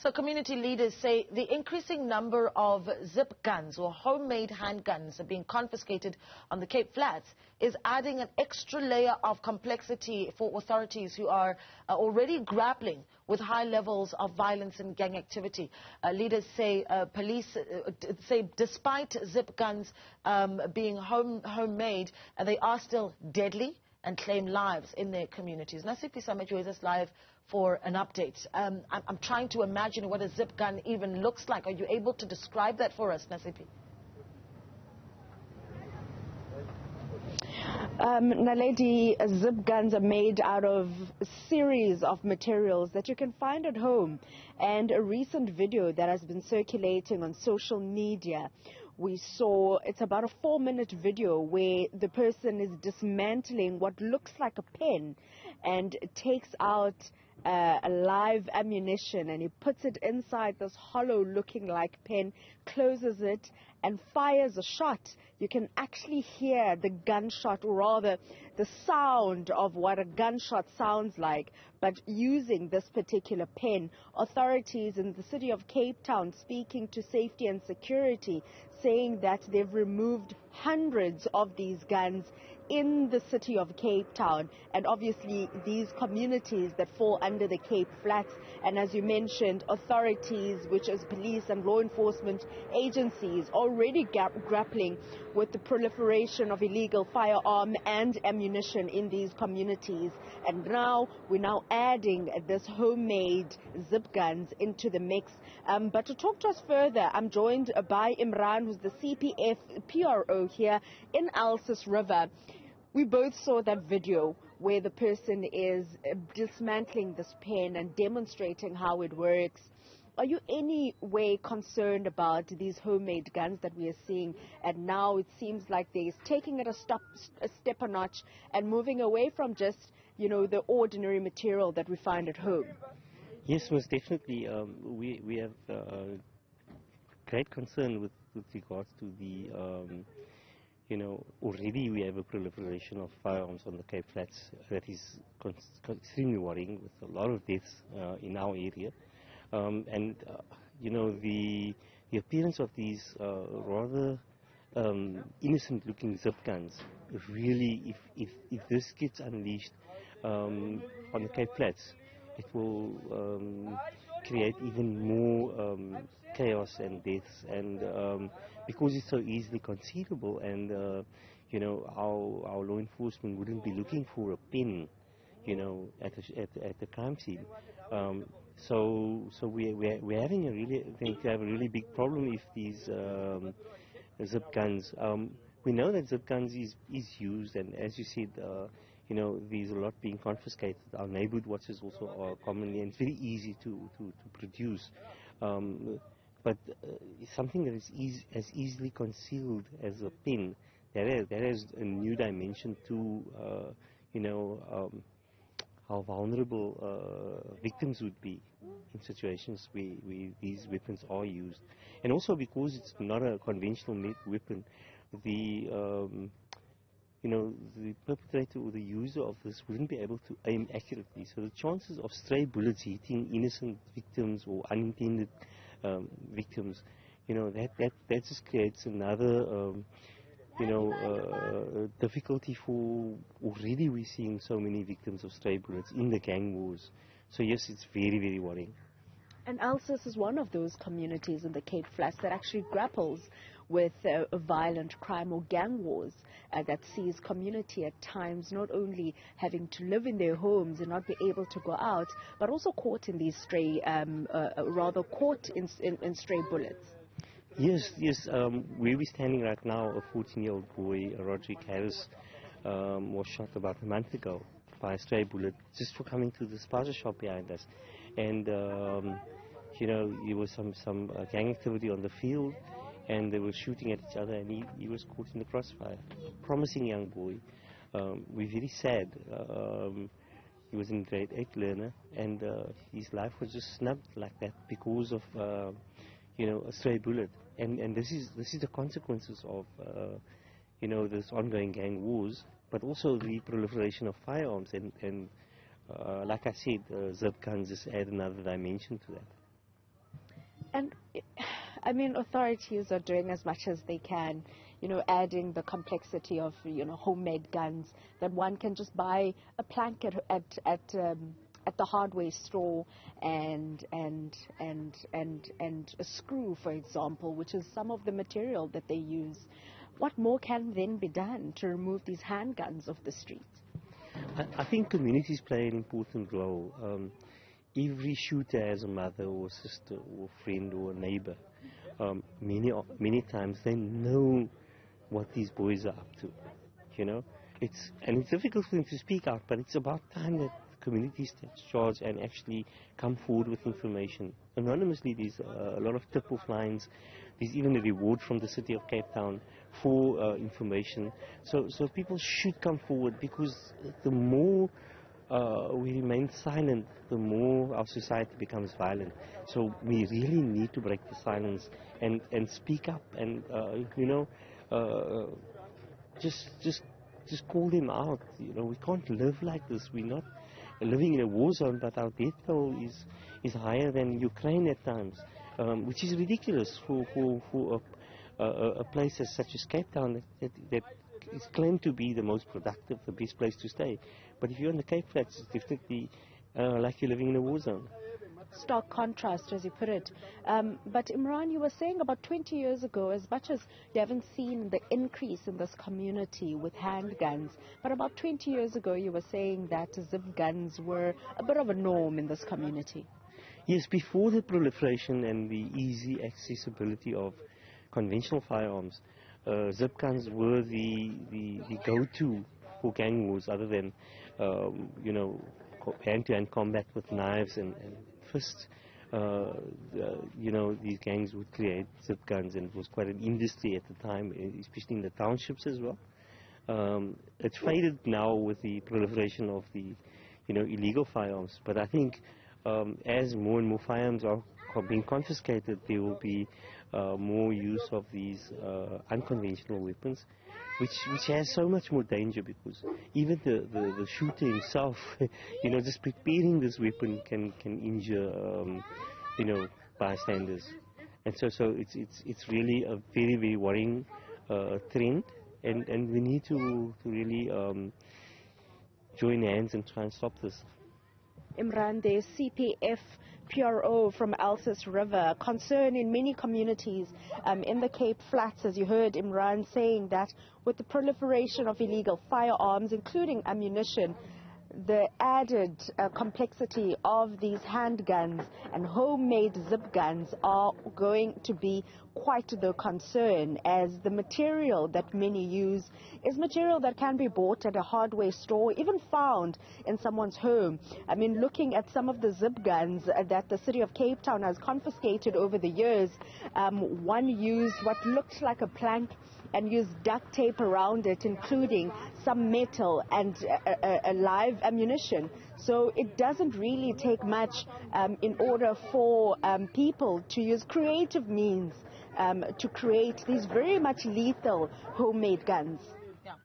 So community leaders say the increasing number of zip guns or homemade handguns are being confiscated on the Cape Flats is adding an extra layer of complexity for authorities who are already grappling with high levels of violence and gang activity. Leaders say police say despite zip guns being homemade, they are still deadly and claim lives in their communities. Nasiphi Same joins us live for an update. I'm trying to imagine what a zip gun even looks like. Are you able to describe that for us, Nasiphi? Naledi, zip guns are made out of a series of materials that you can find at home. And a recent video that has been circulating on social media, we saw, it's about a 4-minute video where the person is dismantling what looks like a pen and takes out a live ammunition, and he puts it inside this hollow looking like pen, closes it and fires a shot. You can actually hear the gunshot, or rather the sound of what a gunshot sounds like, but using this particular pen. Authorities in the city of Cape Town speaking to safety and security, saying that they've removed hundreds of these guns in the city of Cape Town, and obviously these communities that fall under the Cape Flats. And as you mentioned, authorities, which is police and law enforcement agencies, already grappling with the proliferation of illegal firearm and ammunition in these communities. And now we're adding this homemade zip guns into the mix. But to talk to us further, I'm joined by Imran, who's the CPF PRO here in Elsies River. We both saw that video where the person is dismantling this pen and demonstrating how it works. Are you any way concerned about these homemade guns that we are seeing? And now it seems like they're taking it a step a notch and moving away from just, the ordinary material that we find at home. Yes, most definitely. We have great concern with regards to the already we have a proliferation of firearms on the Cape Flats that is extremely worrying, with a lot of deaths in our area. The appearance of these rather innocent-looking zip guns, really, if this gets unleashed on the Cape Flats, it will create even more chaos and deaths, and because it's so easily concealable, and our law enforcement wouldn't be looking for a pen, at the crime scene. So we're having going to have a really big problem if these zip guns. We know that zip guns is used, and as you said, there's a lot being confiscated. Our neighborhood watches also are commonly, and it's very easy to produce. But something that is as easily concealed as a pen, that has a new dimension to how vulnerable victims would be in situations where these weapons are used. And also because it's not a conventional weapon, the perpetrator or the user of this wouldn't be able to aim accurately. So the chances of stray bullets hitting innocent victims or unintended victims, that just creates another difficulty for. Already we're seeing so many victims of stray bullets in the gang wars. So yes, it's very, very worrying. And Elsies is one of those communities in the Cape Flats that actually grapples with violent crime or gang wars that sees community at times not only having to live in their homes and not be able to go out, but also caught in these stray, caught in stray bullets. Yes. Where we're standing right now, a 14-year-old boy, Roderick Harris, was shot about a month ago by a stray bullet just for coming to the spaza shop behind us. And there was some gang activity on the field, and they were shooting at each other, and he was caught in the crossfire. A promising young boy. We're very sad. He was in grade 8 learner, and his life was just snubbed like that because of a stray bullet. And this is the consequences of this ongoing gang wars, but also the proliferation of firearms, and like I said, zip guns just add another dimension to that. And I mean, authorities are doing as much as they can, adding the complexity of, homemade guns, that one can just buy a plank at the hardware store and a screw, for example, which is some of the material that they use. What more can then be done to remove these handguns off the streets? I think communities play an important role. Every shooter has a mother or sister or friend or a neighbor. Many times they know what these boys are up to. It's difficult for them to speak out, but it's about time that communities take charge and actually come forward with information. Anonymously, there's a lot of tip-off lines. There's even a reward from the city of Cape Town for information. So people should come forward, because the more we remain silent, the more our society becomes violent. So we really need to break the silence and speak up and just call them out. We can't live like this. We're not living in a war zone, but our death toll is higher than Ukraine at times, which is ridiculous for a place such as Cape Town that is claimed to be the most productive, the best place to stay. But if you're in the Cape Flats, it's definitely like you're living in a war zone. Stark contrast, as you put it. But Imran, you were saying about 20 years ago, as much as you haven't seen the increase in this community with handguns, but about 20 years ago you were saying that zip guns were a bit of a norm in this community. Yes, before the proliferation and the easy accessibility of conventional firearms, zip guns were the go-to for gang wars, other than hand-to-hand combat with knives and fists. These gangs would create zip guns, and it was quite an industry at the time, especially in the townships as well. It's faded now with the proliferation of the illegal firearms, but I think as more and more firearms are being confiscated, there will be more use of these unconventional weapons, which has so much more danger, because even the shooter himself, just preparing this weapon can injure bystanders, and so it's really a very, very worrying trend, and we need to really join hands and try and stop this. Imran, the CPF PRO from Elsies River, concern in many communities in the Cape Flats, as you heard Imran saying, that with the proliferation of illegal firearms, including ammunition, the added complexity of these handguns and homemade zip guns are going to be quite the concern, as the material that many use is material that can be bought at a hardware store, even found in someone's home. I mean, looking at some of the zip guns that the city of Cape Town has confiscated over the years, one used what looked like a plank and used duct tape around it, including some metal and a live ammunition. So it doesn't really take much in order for people to use creative means to create these very much lethal homemade guns.